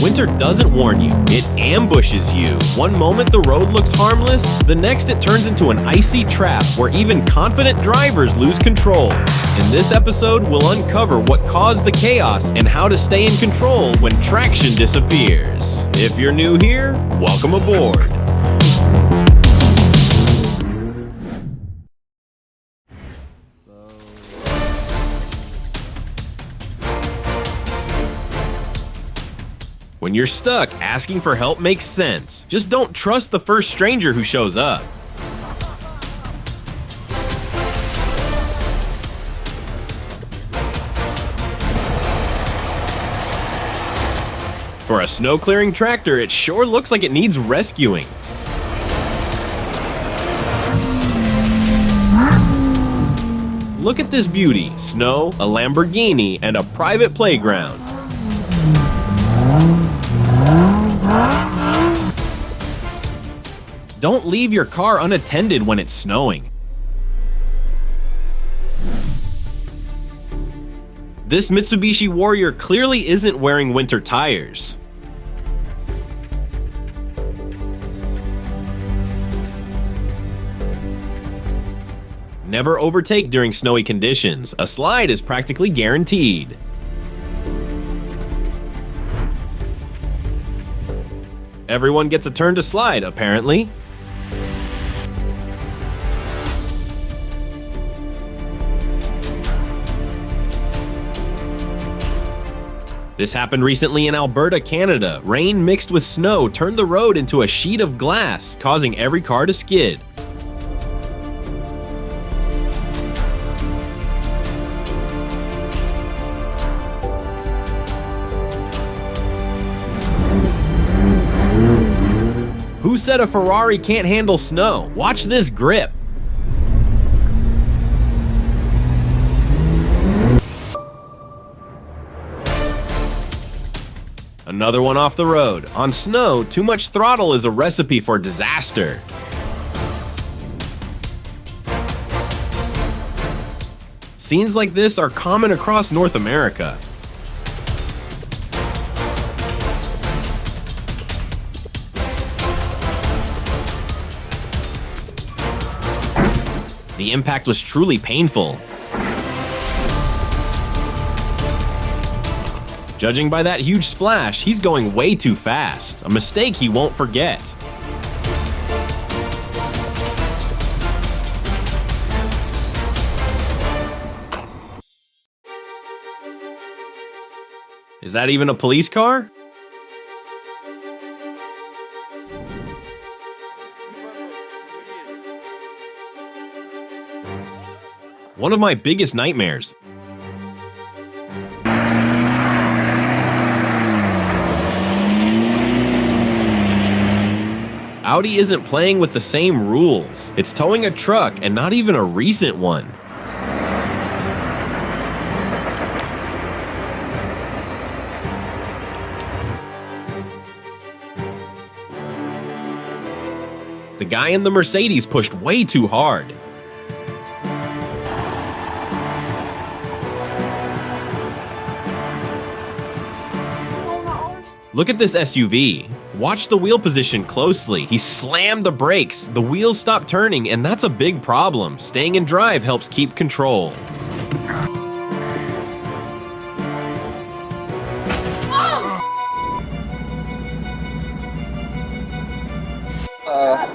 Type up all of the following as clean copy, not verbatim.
Winter doesn't warn you, it ambushes you. One moment the road looks harmless, the next it turns into an icy trap where even confident drivers lose control. In this episode, we'll uncover what caused the chaos and how to stay in control when traction disappears. If you're new here, welcome aboard. When you're stuck, asking for help makes sense. Just don't trust the first stranger who shows up. For a snow-clearing tractor, it sure looks like it needs rescuing. Look at this beauty: snow, a Lamborghini, and a private playground. Don't leave your car unattended when it's snowing. This Mitsubishi Warrior clearly isn't wearing winter tires. Never overtake during snowy conditions. A slide is practically guaranteed. Everyone gets a turn to slide, apparently. This happened recently in Alberta, Canada. Rain mixed with snow turned the road into a sheet of glass, causing every car to skid. Who said a Ferrari can't handle snow? Watch this grip. Another one off the road. On snow, too much throttle is a recipe for disaster. Scenes like this are common across North America. The impact was truly painful. Judging by that huge splash, he's going way too fast, a mistake he won't forget. Is that even a police car? One of my biggest nightmares. Audi isn't playing with the same rules. It's towing a truck, and not even a recent one. The guy in the Mercedes pushed way too hard. Look at this SUV. Watch the wheel position closely. He slammed the brakes, the wheels stopped turning, and that's a big problem. Staying in drive helps keep control.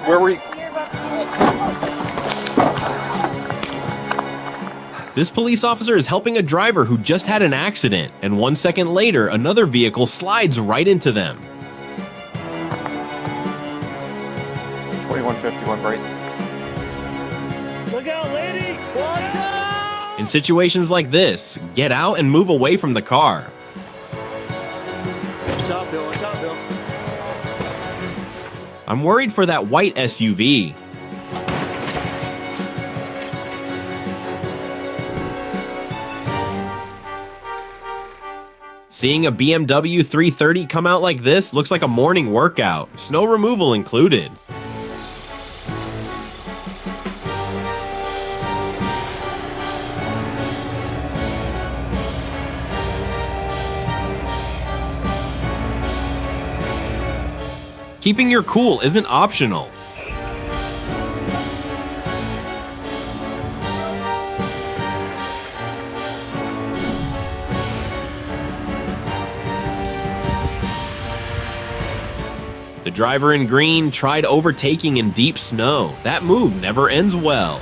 Where were you? This police officer is helping a driver who just had an accident, and 1 second later, another vehicle slides right into them. 2151 brake. Look out, lady! Watch out! In situations like this, get out and move away from the car. Watch out, Bill. Watch out, Bill. I'm worried for that white SUV. Seeing a BMW 330 come out like this looks like a morning workout, snow removal included. Keeping your cool isn't optional. The driver in green tried overtaking in deep snow. That move never ends well.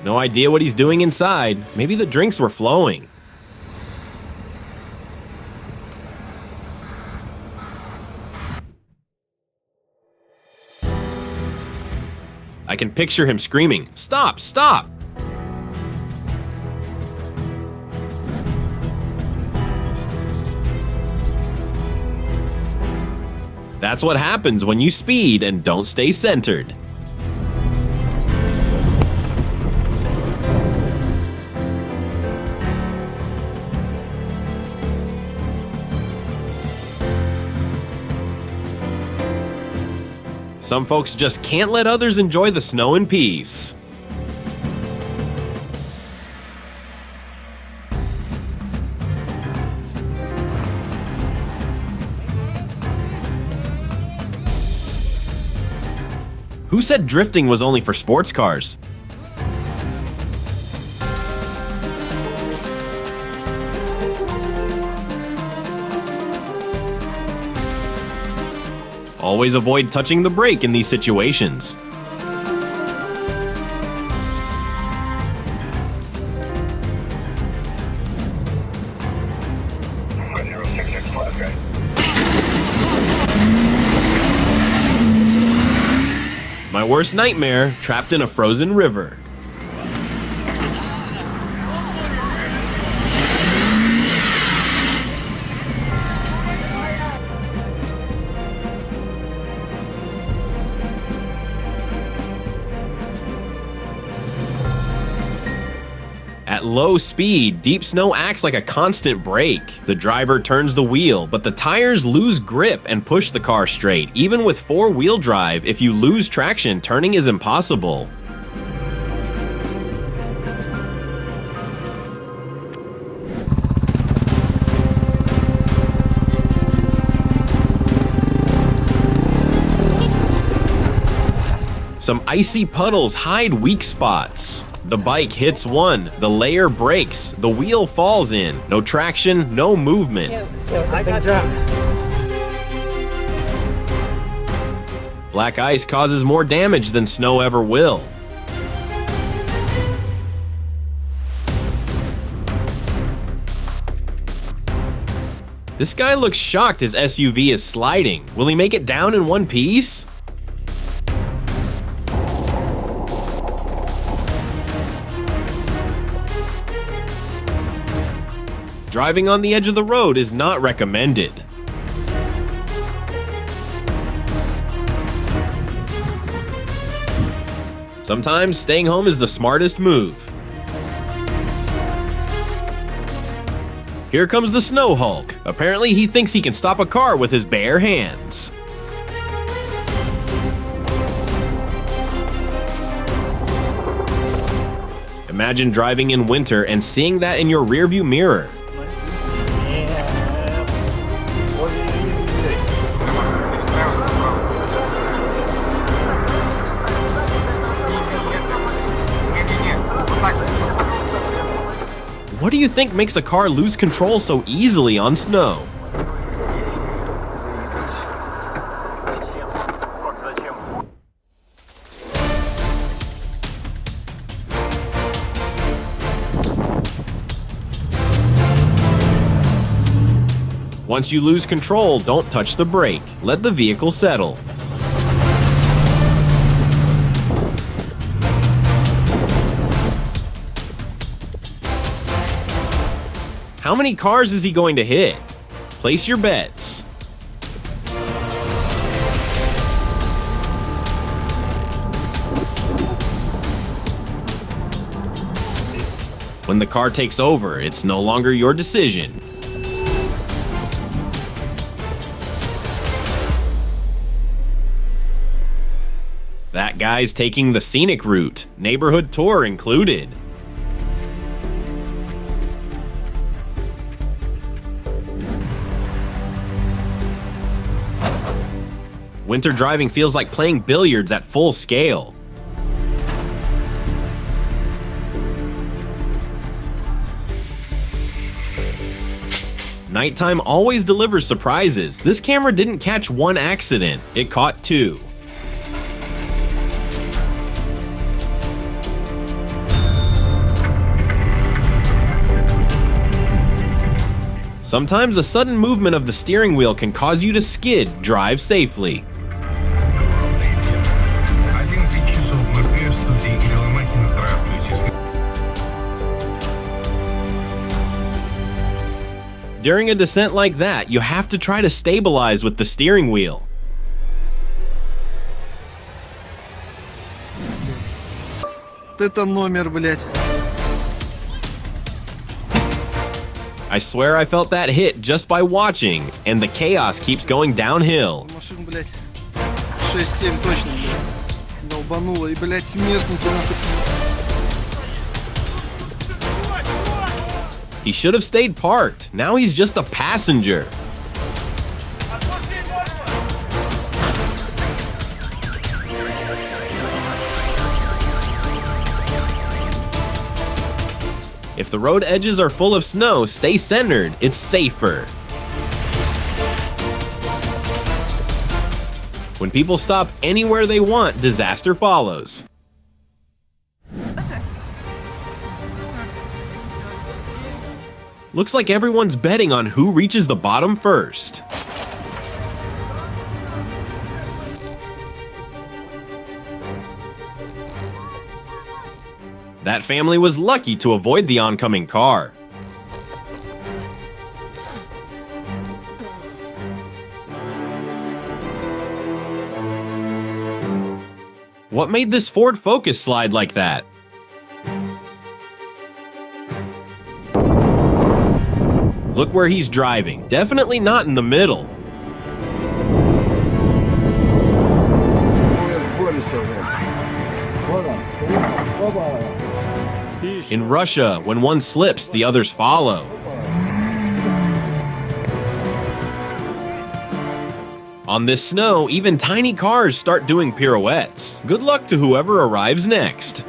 No idea what he's doing inside. Maybe the drinks were flowing. I can picture him screaming, "Stop! Stop!" That's what happens when you speed and don't stay centered. Some folks just can't let others enjoy the snow in peace. Who said drifting was only for sports cars? Always avoid touching the brake in these situations. My worst nightmare, trapped in a frozen river. At low speed, deep snow acts like a constant brake. The driver turns the wheel, but the tires lose grip and push the car straight. Even with four-wheel drive, if you lose traction, turning is impossible. Some icy puddles hide weak spots. The bike hits one, the layer breaks, the wheel falls in. No traction, no movement. Black ice causes more damage than snow ever will. This guy looks shocked his SUV is sliding. Will he make it down in one piece? Driving on the edge of the road is not recommended. Sometimes staying home is the smartest move. Here comes the Snow Hulk. Apparently he thinks he can stop a car with his bare hands. Imagine driving in winter and seeing that in your rearview mirror. What do you think makes a car lose control so easily on snow? Once you lose control, don't touch the brake. Let the vehicle settle. How many cars is he going to hit? Place your bets. When the car takes over, it's no longer your decision. That guy's taking the scenic route, neighborhood tour included. Winter driving feels like playing billiards at full scale. Nighttime always delivers surprises. This camera didn't catch one accident, it caught two. Sometimes a sudden movement of the steering wheel can cause you to skid. Drive safely. During a descent like that, you have to try to stabilize with the steering wheel. Это номер, блядь. I swear I felt that hit just by watching, and the chaos keeps going downhill. Машин, блядь. 6-7 точно, блядь. Долбануло. И, блядь, смертники нахуй. He should have stayed parked. Now he's just a passenger. If the road edges are full of snow, stay centered. It's safer. When people stop anywhere they want, disaster follows. Looks like everyone's betting on who reaches the bottom first. That family was lucky to avoid the oncoming car. What made this Ford Focus slide like that? Look where he's driving. Definitely not in the middle. In Russia, when one slips, the others follow. On this snow, even tiny cars start doing pirouettes. Good luck to whoever arrives next.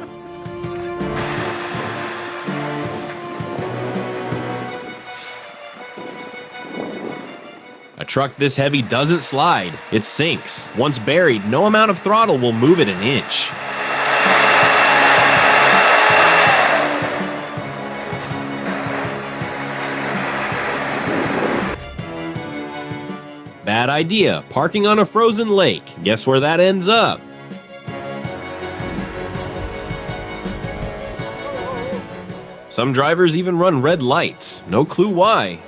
A truck this heavy doesn't slide, it sinks. Once buried, no amount of throttle will move it an inch. Bad idea, parking on a frozen lake. Guess where that ends up? Some drivers even run red lights. No clue why.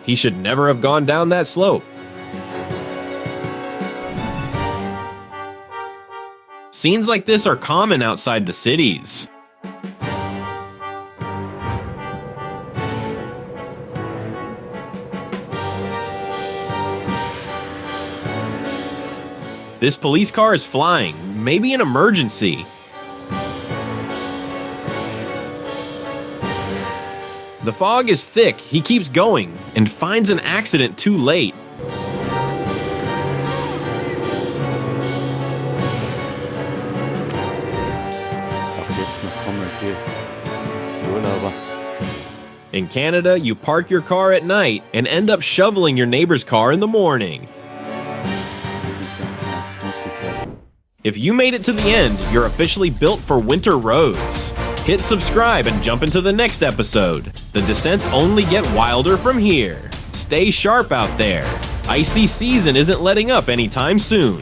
He should never have gone down that slope. Scenes like this are common outside the cities. This police car is flying, maybe an emergency. The fog is thick, he keeps going, and finds an accident too late. In Canada, you park your car at night and end up shoveling your neighbor's car in the morning. If you made it to the end, you're officially built for winter roads. Hit subscribe and jump into the next episode. The descents only get wilder from here. Stay sharp out there. Icy season isn't letting up anytime soon.